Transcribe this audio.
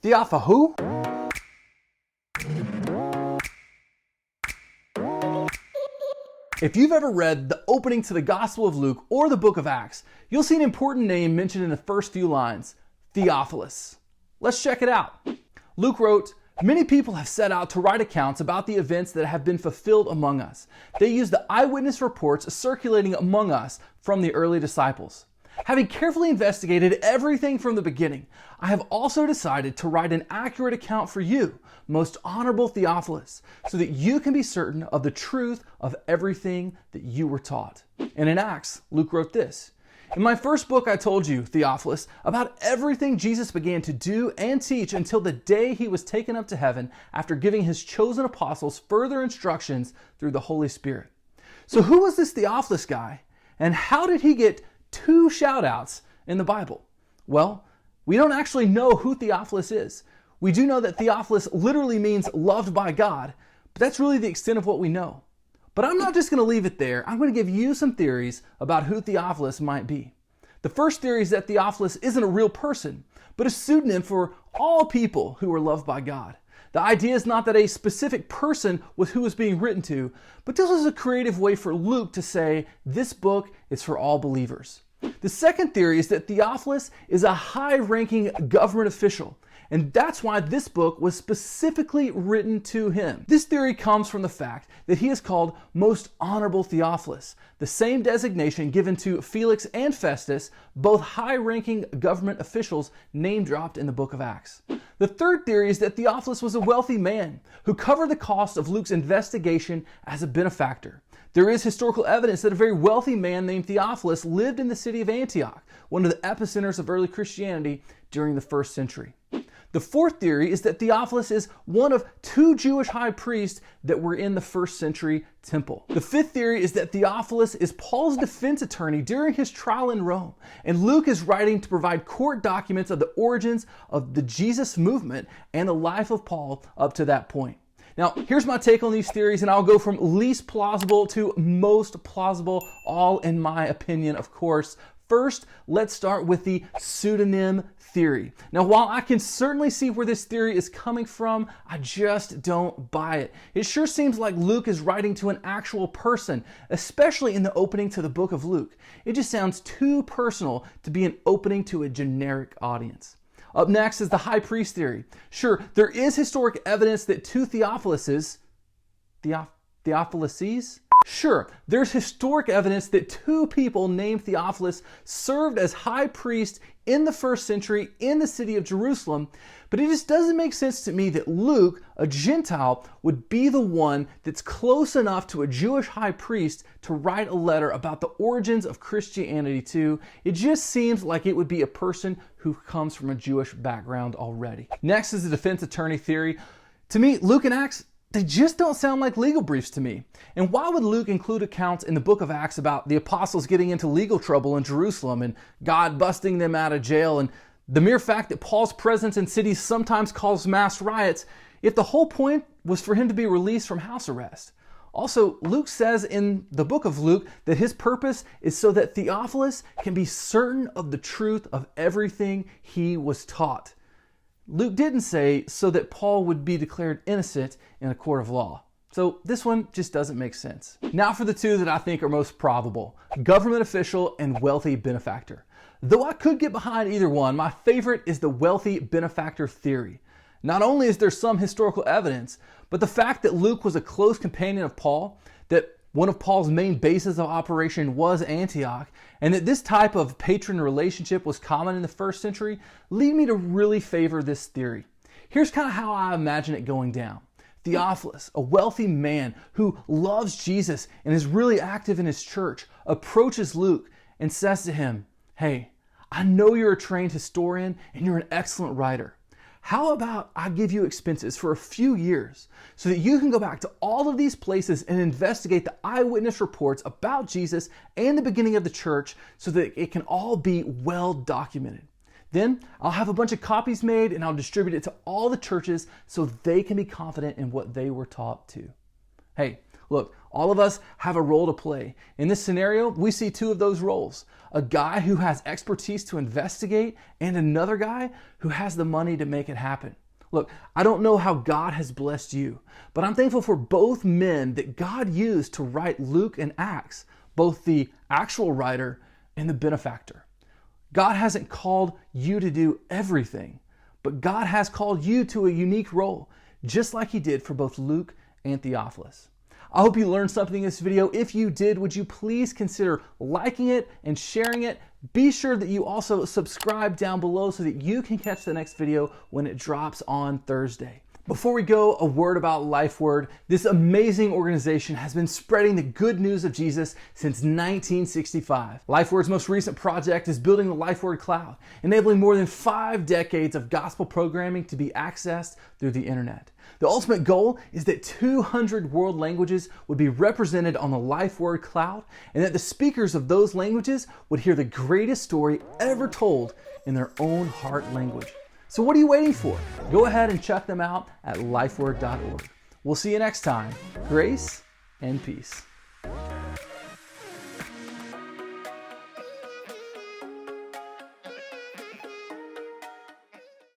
Theophilus who? If you've ever read the opening to the Gospel of Luke or the book of Acts, you'll see an important name mentioned in the first few lines, Theophilus. Let's check it out. Luke wrote, "Many people have set out to write accounts about the events that have been fulfilled among us. They use the eyewitness reports circulating among us from the early disciples. Having carefully investigated everything from the beginning, I have also decided to write an accurate account for you, most honorable Theophilus, so that you can be certain of the truth of everything that you were taught." And in Acts, Luke wrote this, "In my first book I told you, Theophilus, about everything Jesus began to do and teach until the day he was taken up to heaven after giving his chosen apostles further instructions through the Holy Spirit." So who was this Theophilus guy? And how did he get 2 shout-outs in the Bible? Well, we don't actually know who Theophilus is. We do know that Theophilus literally means loved by God, but that's really the extent of what we know. But I'm not just going to leave it there. I'm going to give you some theories about who Theophilus might be. The first theory is that Theophilus isn't a real person, but a pseudonym for all people who are loved by God. The idea is not that a specific person was who was being written to, but this was a creative way for Luke to say this book is for all believers. The second theory is that Theophilus is a high-ranking government official, and that's why this book was specifically written to him. This theory comes from the fact that he is called Most Honorable Theophilus, the same designation given to Felix and Festus, both high-ranking government officials name-dropped in the book of Acts. The third theory is that Theophilus was a wealthy man who covered the cost of Luke's investigation as a benefactor. There is historical evidence that a very wealthy man named Theophilus lived in the city of Antioch, one of the epicenters of early Christianity during the first century. The fourth theory is that Theophilus is one of 2 Jewish high priests that were in the first century temple. The fifth theory is that Theophilus is Paul's defense attorney during his trial in Rome, and Luke is writing to provide court documents of the origins of the Jesus movement and the life of Paul up to that point. Now, here's my take on these theories, and I'll go from least plausible to most plausible, all in my opinion, of course. First, let's start with the pseudonym theory. Now, while I can certainly see where this theory is coming from, I just don't buy it. It sure seems like Luke is writing to an actual person, especially in the opening to the book of Luke. It just sounds too personal to be an opening to a generic audience. Up next is the high priest theory. Sure, there is historic evidence that 2 Theophiluses, Theophiluses? Sure, there's historic evidence that 2 people named Theophilus served as high priest in the first century in the city of Jerusalem, but it just doesn't make sense to me that Luke, a Gentile, would be the one that's close enough to a Jewish high priest to write a letter about the origins of Christianity too. It just seems like it would be a person who comes from a Jewish background already. Next is the defense attorney theory. To me, Luke and Acts, they just don't sound like legal briefs to me. And why would Luke include accounts in the book of Acts about the apostles getting into legal trouble in Jerusalem and God busting them out of jail and the mere fact that Paul's presence in cities sometimes causes mass riots if the whole point was for him to be released from house arrest? Also, Luke says in the book of Luke that his purpose is so that Theophilus can be certain of the truth of everything he was taught. Luke didn't say so that Paul would be declared innocent in a court of law. So this one just doesn't make sense. Now for the 2 that I think are most probable, government official and wealthy benefactor. Though I could get behind either one, my favorite is the wealthy benefactor theory. Not only is there some historical evidence, but the fact that Luke was a close companion of Paul, that one of Paul's main bases of operation was Antioch, and that this type of patron relationship was common in the first century, lead me to really favor this theory. Here's kind of how I imagine it going down. Theophilus, a wealthy man who loves Jesus and is really active in his church, approaches Luke and says to him, "Hey, I know you're a trained historian and you're an excellent writer. How about I give you expenses for a few years so that you can go back to all of these places and investigate the eyewitness reports about Jesus and the beginning of the church so that it can all be well documented. Then I'll have a bunch of copies made and I'll distribute it to all the churches so they can be confident in what they were taught too." Hey, Look, all of us have a role to play. In this scenario, we see two of those roles. A guy who has expertise to investigate and another guy who has the money to make it happen. Look, I don't know how God has blessed you, but I'm thankful for both men that God used to write Luke and Acts, both the actual writer and the benefactor. God hasn't called you to do everything, but God has called you to a unique role, just like he did for both Luke and Theophilus. I hope you learned something in this video. If you did, would you please consider liking it and sharing it? Be sure that you also subscribe down below so that you can catch the next video when it drops on Thursday. Before we go, a word about Lifeword. This amazing organization has been spreading the good news of Jesus since 1965. Lifeword's most recent project is building the Lifeword cloud, enabling more than 5 decades of gospel programming to be accessed through the internet. The ultimate goal is that 200 world languages would be represented on the Lifeword cloud, and that the speakers of those languages would hear the greatest story ever told in their own heart language. So what are you waiting for? Go ahead and check them out at lifeword.org. We'll see you next time. Grace and peace.